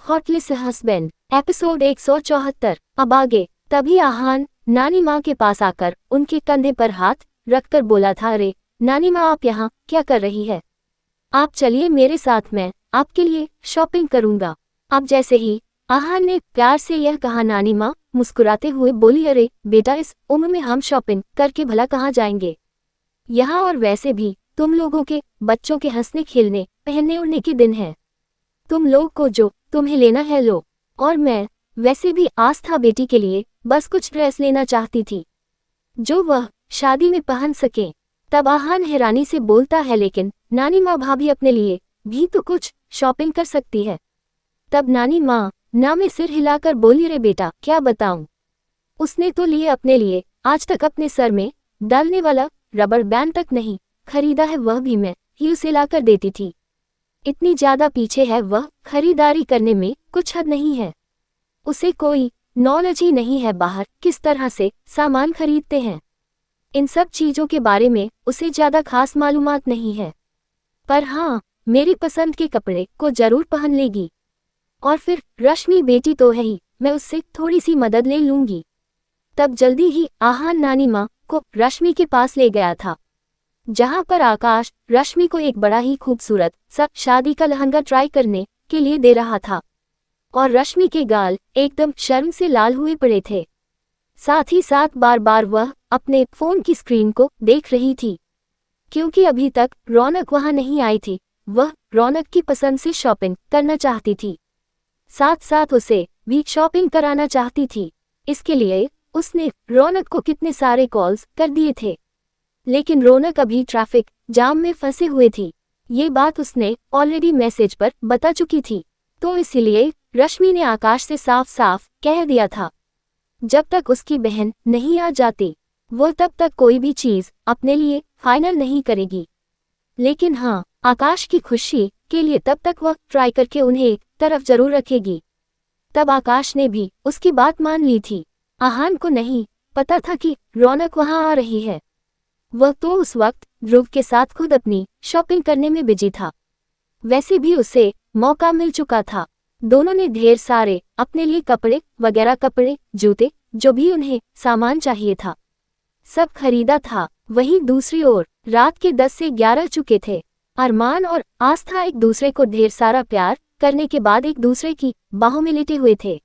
Hotlist husband episode 174। अब आगे। तभी आहान नानी माँ के पास आकर उनके कंधे पर हाथ रखकर बोला था, अरे नानी माँ, आप यहाँ क्या कर रही है? आप चलिए मेरे साथ, मैं आपके लिए शॉपिंग करूंगा। अब जैसे ही आहान ने प्यार से यह कहा, नानी माँ मुस्कुराते हुए बोली, अरे बेटा, इस उम्र में हम शॉपिंग करके भला कहाँ जाएंगे? यहाँ और वैसे भी तुम लोगों के बच्चों के हंसने खेलने पहनने उड़ने के दिन है। तुम लोग को जो तुम्हें लेना है लो। और मैं वैसे भी आस्था बेटी के लिए बस कुछ ड्रेस लेना चाहती थी जो वह शादी में पहन सके। तब आहान हैरानी से बोलता है, लेकिन नानी माँ, भाभी अपने लिए भी तो कुछ शॉपिंग कर सकती है। तब नानी माँ ना में सिर हिलाकर बोली, रे बेटा, क्या बताऊं, उसने तो लिए अपने लिए आज तक अपने सर में डालने वाला रबर बैंड तक नहीं खरीदा है, वह भी मैं ही उसे लाकर देती थी। इतनी ज्यादा पीछे है वह खरीदारी करने में, कुछ हद नहीं है। उसे कोई नॉलेज ही नहीं है बाहर किस तरह से सामान खरीदते हैं। इन सब चीजों के बारे में उसे ज्यादा खास मालूमात नहीं है। पर हाँ, मेरी पसंद के कपड़े को जरूर पहन लेगी। और फिर रश्मि बेटी तो है ही, मैं उससे थोड़ी सी मदद ले लूंगी। तब जल्दी ही आहान नानी माँ को रश्मि के पास ले गया था, जहां पर आकाश रश्मि को एक बड़ा ही खूबसूरत सा शादी का लहंगा ट्राई करने के लिए दे रहा था। और रश्मि के गाल एकदम शर्म से लाल हुए पड़े थे। साथ ही साथ बार बार वह अपने फोन की स्क्रीन को देख रही थी, क्योंकि अभी तक रौनक वहां नहीं आई थी। वह रौनक की पसंद से शॉपिंग करना चाहती थी, साथ साथ उसे भी शॉपिंग कराना चाहती थी। इसके लिए उसने रौनक को कितने सारे कॉल्स कर दिए थे, लेकिन रौनक अभी ट्रैफिक जाम में फंसे हुए थी। ये बात उसने ऑलरेडी मैसेज पर बता चुकी थी। तो इसीलिए रश्मि ने आकाश से साफ साफ कह दिया था, जब तक उसकी बहन नहीं आ जाती वो तब तक कोई भी चीज अपने लिए फाइनल नहीं करेगी। लेकिन हाँ, आकाश की खुशी के लिए तब तक वह ट्राई करके उन्हें एक तरफ जरूर रखेगी। तब आकाश ने भी उसकी बात मान ली थी। आहान को नहीं पता था कि रौनक वहां आ रही है। वह तो उस वक्त ध्रुव के साथ खुद अपनी शॉपिंग करने में बिजी था। वैसे भी उसे मौका मिल चुका था। दोनों ने ढेर सारे अपने लिए कपड़े वगैरह, कपड़े जूते जो भी उन्हें सामान चाहिए था, सब खरीदा था। वहीं दूसरी ओर रात के 10 से 11 चुके थे। अरमान और आस्था एक दूसरे को ढेर सारा प्यार करने के बाद एक दूसरे की बाहों में लेटे हुए थे।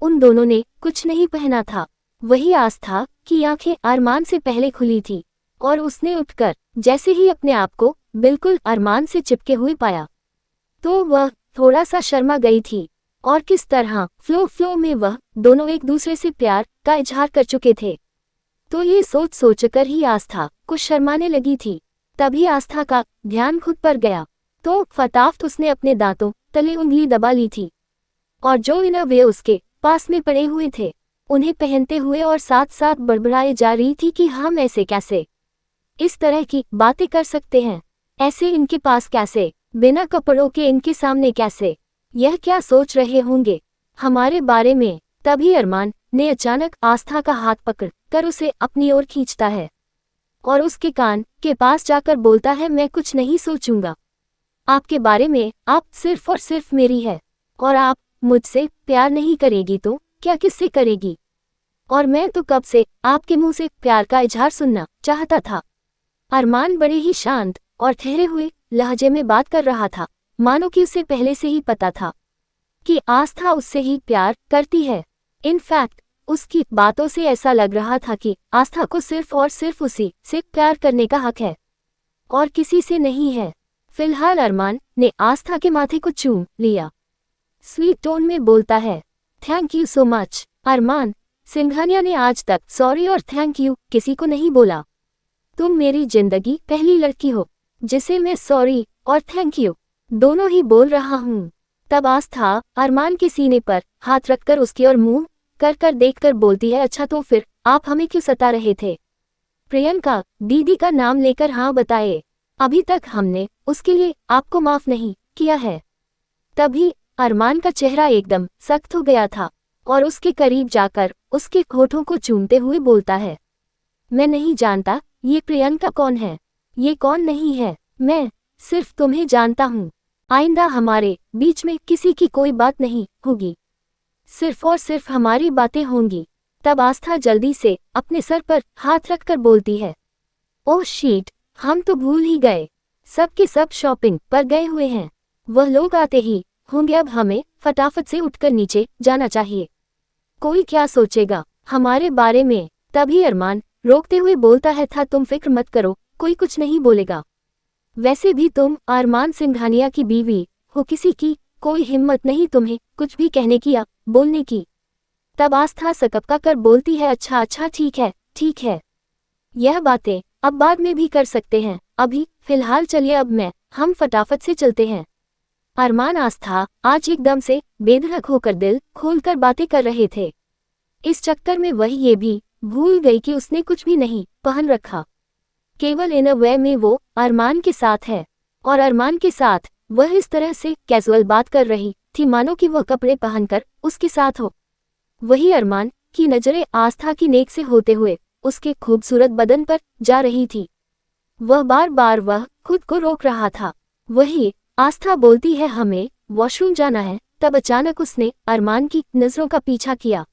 उन दोनों ने कुछ नहीं पहना था। वही आस्था की आंखें अरमान से पहले खुली थी और उसने उठकर जैसे ही अपने आप को बिल्कुल अरमान से चिपके हुए पाया तो वह थोड़ा सा शर्मा गई थी। और किस तरह फ्लो में वह दोनों एक दूसरे से प्यार का इजहार कर चुके थे। तो ये सोच सोचकर ही आस्था कुछ शर्माने लगी थी। तभी आस्था का ध्यान खुद पर गया तो फटाफट उसने अपने दांतों तले उंगली दबा ली थी और जो इनरवे उसके पास में पड़े हुए थे उन्हें पहनते हुए और साथ साथ बड़बड़ाए जा रही थी कि हम ऐसे कैसे इस तरह की बातें कर सकते हैं, ऐसे इनके पास कैसे, बिना कपड़ों के इनके सामने कैसे, यह क्या सोच रहे होंगे हमारे बारे में। तभी अरमान ने अचानक आस्था का हाथ पकड़ कर उसे अपनी ओर खींचता है और उसके कान के पास जाकर बोलता है, मैं कुछ नहीं सोचूंगा आपके बारे में, आप सिर्फ और सिर्फ मेरी है। और आप मुझसे प्यार नहीं करेगी तो क्या किससे करेगी? और मैं तो कब से आपके मुंह से प्यार का इजहार सुनना चाहता था। अरमान बड़े ही शांत और ठहरे हुए लहजे में बात कर रहा था, मानो कि उसे पहले से ही पता था कि आस्था उससे ही प्यार करती है। इनफैक्ट उसकी बातों से ऐसा लग रहा था कि आस्था को सिर्फ और सिर्फ उसी से प्यार करने का हक है और किसी से नहीं है। फिलहाल अरमान ने आस्था के माथे को चूम लिया, स्वीट टोन में बोलता है, थैंक यू सो मच। अरमान, सिंघानिया ने आज तक सॉरी और थैंक यू किसी को नहीं बोला। तुम मेरी जिंदगी पहली लड़की हो जिसे मैं सॉरी और थैंक यू दोनों ही बोल रहा हूँ। तब आस्था अरमान के सीने पर हाथ रखकर उसकी ओर मुंह कर देखकर बोलती है, अच्छा तो फिर आप हमें क्यों सता रहे थे? प्रियंका दीदी का नाम लेकर हाँ बताए, अभी तक हमने उसके लिए आपको माफ नहीं किया है। तभी अरमान का चेहरा एकदम सख्त हो गया था और उसके करीब जाकर उसके होठों को चूमते हुए बोलता है, मैं नहीं जानता ये प्रियंका कौन है, ये कौन नहीं है, मैं सिर्फ तुम्हें जानता हूँ। आइंदा हमारे बीच में किसी की कोई बात नहीं होगी, सिर्फ और सिर्फ हमारी बातें होंगी। तब आस्था जल्दी से अपने सर पर हाथ रखकर बोलती है, ओह शीट, हम तो भूल ही गए, सब के सब शॉपिंग पर गए हुए हैं। वह लोग आते ही होंगे, अब हमें फटाफट से उठकर नीचे जाना चाहिए। कोई क्या सोचेगा हमारे बारे में। तभी अरमान रोकते हुए बोलता है, था तुम फिक्र मत करो, कोई कुछ नहीं बोलेगा। वैसे भी तुम अरमान सिंघानिया की बीवी हो, किसी की कोई हिम्मत नहीं तुम्हें कुछ भी कहने की या बोलने की। तब आस्था सकपका कर बोलती है, अच्छा अच्छा ठीक है ठीक है, यह बातें अब बाद में भी कर सकते हैं, अभी फिलहाल चलिए, अब हम फटाफट से चलते हैं। अरमान आस्था आज एकदम से बेधड़क होकर दिल खोलकर बातें कर रहे थे। इस चक्कर में वह ये भी भूल गई कि उसने कुछ भी नहीं पहन रखा, केवल इन अ वे में वो अरमान के साथ है, और अरमान के साथ वह इस तरह से कैजुअल बात कर रही थी मानो कि वह कपड़े पहनकर उसके साथ हो। वही अरमान की नजरें आस्था की नेक से होते हुए उसके खूबसूरत बदन पर जा रही थी। वह बार बार वह खुद को रोक रहा था। वही आस्था बोलती है, हमें वॉशरूम जाना है। तब अचानक उसने अरमान की नजरों का पीछा किया,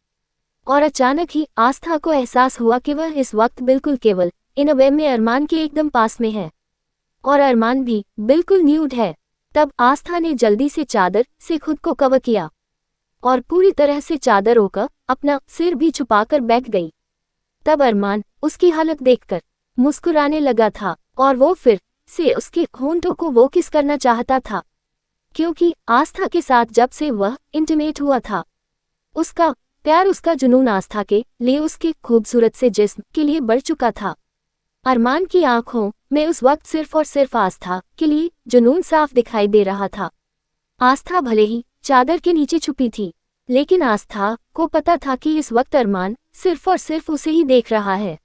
और अचानक ही आस्था को एहसास हुआ कि वह इस वक्त बिल्कुल केवल इन अ वे में अरमान के एकदम पास में है, और अरमान भी बिल्कुल न्यूड है। तब आस्था ने जल्दी से चादर से खुद को कवर किया, और पूरी तरह से चादर होकर अपना सिर भी छुपाकर बैठ गई। तब अरमान उसकी हालत देखकर मुस्कुराने लगा था, और वो फिर से उसके होंठों को वो किस करना चाहता था, क्योंकि आस्था के साथ जब से वह इंटीमेट हुआ था, उसका प्यार, उसका जुनून आस्था के लिए उसके खूबसूरत से जिस्म के लिए बढ़ चुका था। अरमान की आंखों में उस वक्त सिर्फ और सिर्फ आस्था के लिए जुनून साफ दिखाई दे रहा था। आस्था भले ही चादर के नीचे छुपी थी, लेकिन आस्था को पता था कि इस वक्त अरमान सिर्फ और सिर्फ उसे ही देख रहा है।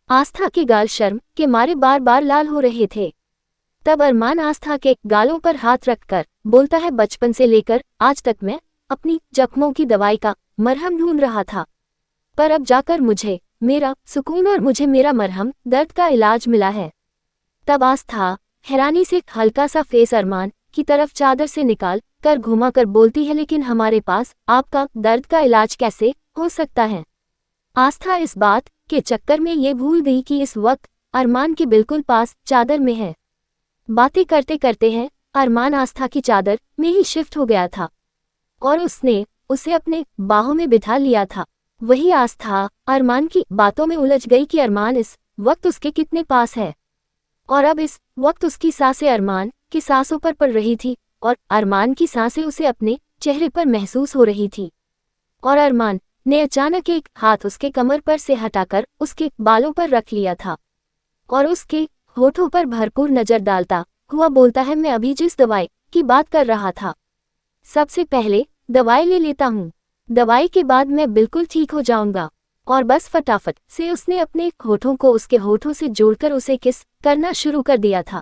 आस्था के गाल शर्म के मारे बार बार लाल हो रहे थे। तब अरमान आस्था के गालों पर हाथ रखकर बोलता है, बचपन से लेकर आज तक मैं अपनी जख्मों की दवाई का मरहम ढूंढ रहा था, पर अब जाकर मुझे मेरा सुकून और मुझे मेरा मरहम दर्द का इलाज मिला है। तब आस्था हैरानी से हल्का सा फेस अरमान की तरफ चादर से निकाल कर घुमा कर बोलती है, लेकिन हमारे पास आपका दर्द का इलाज कैसे हो सकता है। आस्था इस बात के चक्कर में ये भूल गई कि इस वक्त अरमान के बिल्कुल पास चादर में है। बातें करते करते हैं अरमान आस्था की चादर में ही शिफ्ट हो गया था, और उसने उसे अपने बाहों में बिठा लिया था। वही आस्था अरमान की बातों में उलझ गई कि अरमान इस वक्त उसके कितने पास है, और अब इस वक्त उसकी सांसें अरमान की सांसों पर पड़ रही थी, और अरमान की सांसें उसे अपने चेहरे पर महसूस हो रही थी। और अरमान ने अचानक एक हाथ उसके कमर पर से हटाकर उसके बालों पर रख लिया था, और उसके होठों पर भरपूर नजर डालता हुआ बोलता है, मैं अभी जिस दवाई की बात कर रहा था, सबसे पहले दवाई ले लेता हूँ, दवाई के बाद मैं बिल्कुल ठीक हो जाऊंगा। और बस फटाफट से उसने अपने होठों को उसके होठों से जोड़कर उसे किस करना शुरू कर दिया था।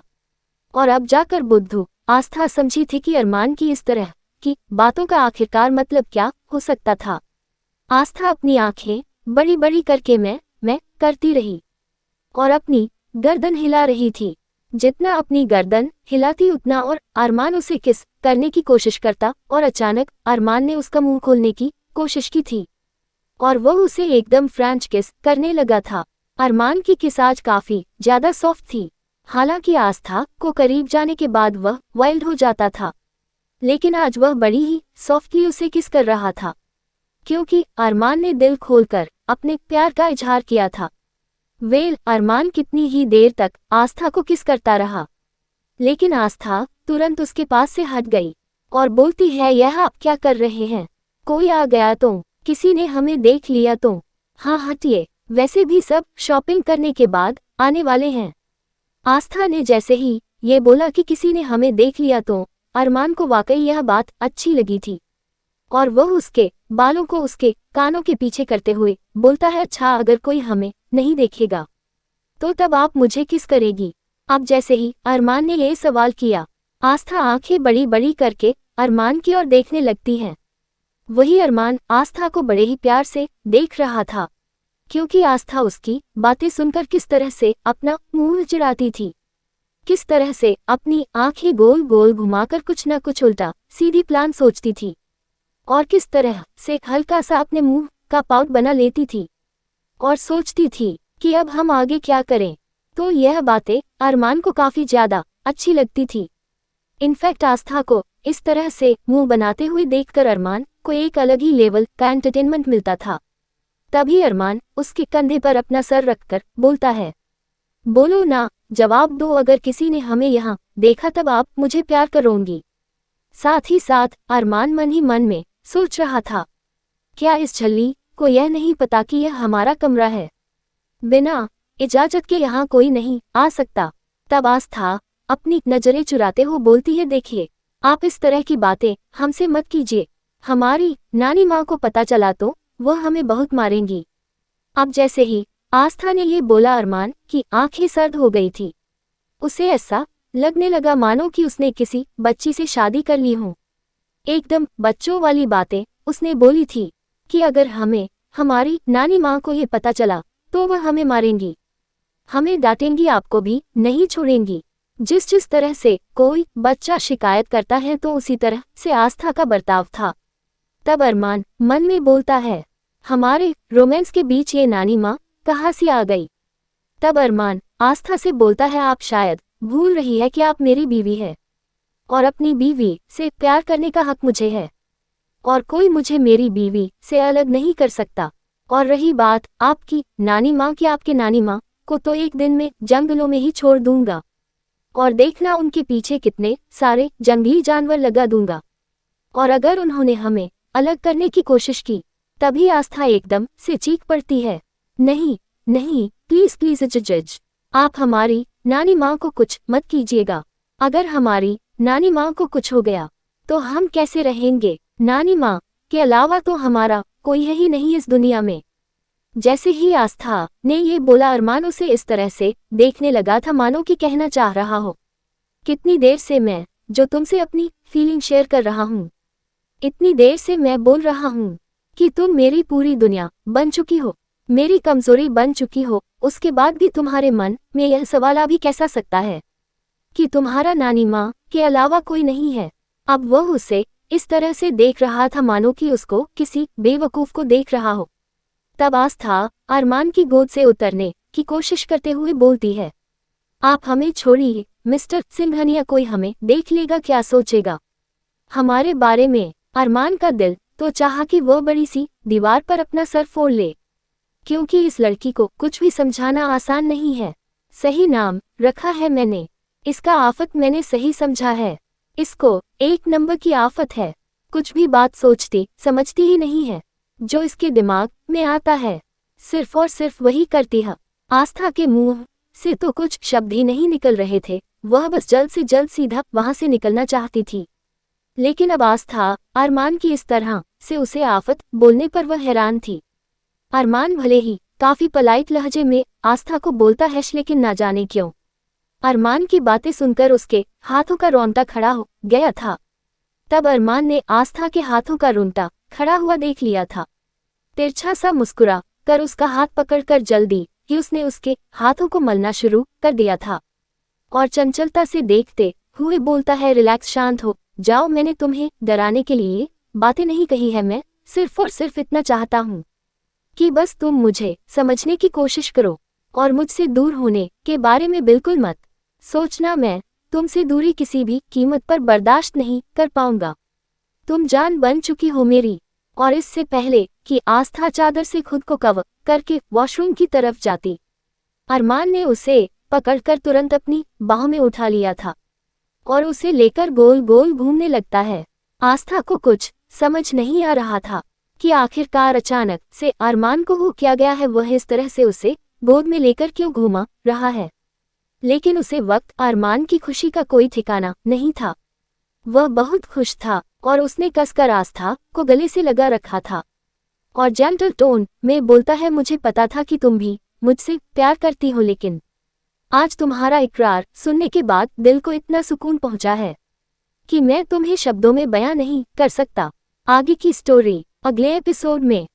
और अब जाकर बुद्धू आस्था समझी थी कि अरमान की इस तरह की बातों का आखिरकार मतलब क्या हो सकता था। आस्था अपनी आंखें बड़ी बड़ी करके मैं करती रही, और अपनी गर्दन हिला रही थी। जितना अपनी गर्दन हिलाती उतना और अरमान उसे किस करने की कोशिश करता, और अचानक अरमान ने उसका मुंह खोलने की कोशिश की थी, और वह उसे एकदम फ्रेंच किस करने लगा था। अरमान की किस आज काफी ज्यादा सॉफ्ट थी। हालांकि आस्था को करीब जाने के बाद वह वाइल्ड हो जाता था, लेकिन आज वह बड़ी ही सॉफ्टली उसे किस कर रहा था, क्योंकि अरमान ने दिल खोलकर अपने प्यार का इजहार किया था। अरमान कितनी ही देर तक आस्था को किस करता रहा, लेकिन आस्था तुरंत उसके पास से हट गई और बोलती है, यह आप क्या कर रहे हैं, कोई आ गया तो, किसी ने हमें देख लिया तो। हाँ हटिए, वैसे भी सब शॉपिंग करने के बाद आने वाले हैं। आस्था ने जैसे ही ये बोला कि किसी ने हमें देख लिया तो, अरमान को वाकई यह बात अच्छी लगी थी, और वह उसके बालों को उसके कानों के पीछे करते हुए बोलता है, अच्छा अगर कोई हमें नहीं देखेगा तो तब आप मुझे किस करेगी। अब जैसे ही अरमान ने ये सवाल किया, आस्था आंखें बड़ी बड़ी करके अरमान की ओर देखने लगती है। वही अरमान आस्था को बड़े ही प्यार से देख रहा था, क्योंकि आस्था उसकी बातें सुनकर किस तरह से अपना मुंह चिढ़ाती थी। किस तरह से अपनी आंखें गोल गोल घुमाकर कुछ न कुछ उल्टा सीधी प्लान सोचती थी और किस तरह से हल्का सा अपने मुंह का पाउट बना लेती थी और सोचती थी कि अब हम आगे क्या करें। तो यह बातें अरमान को काफी ज्यादा अच्छी लगती थी। इनफैक्ट आस्था को इस तरह से मुंह बनाते हुए देखकर अरमान को एक अलग ही लेवल का एंटरटेनमेंट मिलता था। तभी अरमान उसके कंधे पर अपना सर रखकर बोलता है, बोलो ना, जवाब दो, अगर किसी ने हमें यहाँ देखा तब आप मुझे प्यार करोगी। साथ ही साथ अरमान मन ही मन में सोच रहा था, क्या इस छल्ली को यह नहीं पता कि यह हमारा कमरा है? बिना इजाजत के यहाँ कोई नहीं आ सकता। तब आस्था अपनी नजरें चुराते हुए बोलती है, देखिए आप इस तरह की बातें हमसे मत कीजिए, हमारी नानी माँ को पता चला तो वह हमें बहुत मारेंगी। अब जैसे ही आस्था ने ये बोला अरमान की आंखें सर्द हो गई थी। उसे ऐसा लगने लगा मानो कि उसने किसी बच्ची से शादी कर ली हो। एकदम बच्चों वाली बातें उसने बोली थी कि अगर हमें हमारी नानी माँ को ये पता चला तो वह हमें मारेंगी, हमें डांटेंगी, आपको भी नहीं छोड़ेंगी। जिस तरह से कोई बच्चा शिकायत करता है तो उसी तरह से आस्था का बर्ताव था। तब अरमान मन में बोलता है, हमारे रोमांस के बीच ये नानी माँ कहाँ से आ गई? तब अरमान आस्था से बोलता है, आप शायद भूल रही है कि आप मेरी बीवी है और अपनी बीवी से प्यार करने का हक मुझे है और कोई मुझे मेरी बीवी से अलग नहीं कर सकता। और रही बात आपकी नानी माँ की, आपके नानी माँ को तो एक दिन में जंगलों में ही छोड़ दूंगा और देखना उनके पीछे कितने सारे जंगली जानवर लगा दूंगा, और अगर उन्होंने हमें अलग करने की कोशिश की। तभी आस्था एकदम से चीख पड़ती है, नहीं नहीं, प्लीज प्लीज जज, आप हमारी नानी माँ को कुछ मत कीजिएगा। अगर हमारी नानी माँ को कुछ हो गया तो हम कैसे रहेंगे? नानी माँ के अलावा तो हमारा कोई है ही नहीं इस दुनिया में। जैसे ही आस्था ने ये बोला अरमान उसे इस तरह से देखने लगा था मानो कि कहना चाह रहा हो, कितनी देर से मैं जो तुमसे अपनी फीलिंग शेयर कर रहा हूँ, इतनी देर से मैं बोल रहा हूँ कि तुम मेरी पूरी दुनिया बन चुकी हो, मेरी कमजोरी बन चुकी हो, उसके बाद भी तुम्हारे मन में यह सवाल आ भी कैसा सकता है कि तुम्हारा नानी माँ के अलावा कोई नहीं है। अब वह उसे इस तरह से देख रहा था मानो कि उसको किसी बेवकूफ को देख रहा हो। तब आस्था अरमान की गोद से उतरने की कोशिश करते हुए बोलती है, आप हमें छोड़िए मिस्टर सिंघनिया, कोई हमें देख लेगा, क्या सोचेगा हमारे बारे में? अरमान का दिल तो चाहा कि वह बड़ी सी दीवार पर अपना सर फोड़ ले, क्योंकि इस लड़की को कुछ भी समझाना आसान नहीं है। सही नाम रखा है मैंने, इसका आफत मैंने सही समझा है, इसको एक नंबर की आफत है। कुछ भी बात सोचती समझती ही नहीं है, जो इसके दिमाग में आता है सिर्फ और सिर्फ वही करती है। आस्था के मुंह से तो कुछ शब्द ही नहीं निकल रहे थे, वह बस जल्द से जल्द सीधा वहां से निकलना चाहती थी। लेकिन अब आस्था अरमान की इस तरह से उसे आफत बोलने पर वह हैरान थी। अरमान भले ही काफी पोलाइट लहजे में आस्था को बोलता है, लेकिन ना जाने क्यों अरमान की बातें सुनकर उसके हाथों का रोंगटा खड़ा हो गया था। तब अरमान ने आस्था के हाथों का रोंगटा खड़ा हुआ देख लिया था। तिरछा सा मुस्कुरा कर उसका हाथ पकड़कर जल्दी ही उसने उसके हाथों को मलना शुरू कर दिया था और चंचलता से देखते हुए बोलता है, रिलैक्स, शांत हो जाओ, मैंने तुम्हें डराने के लिए बातें नहीं कही है, मैं सिर्फ और सिर्फ इतना चाहता हूँ कि बस तुम मुझे समझने की कोशिश करो और मुझसे दूर होने के बारे में बिल्कुल मत सोचना। मैं तुमसे दूरी किसी भी कीमत पर बर्दाश्त नहीं कर पाऊंगा। तुम जान बन चुकी हो मेरी। और इससे पहले कि आस्था चादर से खुद को कवर करके वॉशरूम की तरफ जाती, अरमान ने उसे पकड़कर तुरंत अपनी बाहों में उठा लिया था और उसे लेकर गोल गोल घूमने लगता है। आस्था को कुछ समझ नहीं आ रहा था कि आखिरकार अचानक से अरमान को हो क्या गया है, वह इस तरह से उसे गोद में लेकर क्यों घूमा रहा है। लेकिन उसे वक्त अरमान की खुशी का कोई ठिकाना नहीं था। वह बहुत खुश था और उसने कसकर आस्था को गले से लगा रखा था और जेंटल टोन में बोलता है, मुझे पता था कि तुम भी मुझसे प्यार करती हो, लेकिन आज तुम्हारा इकरार सुनने के बाद दिल को इतना सुकून पहुंचा है कि मैं तुम्हें शब्दों में बयां नहीं कर सकता। आगे की स्टोरी अगले एपिसोड में।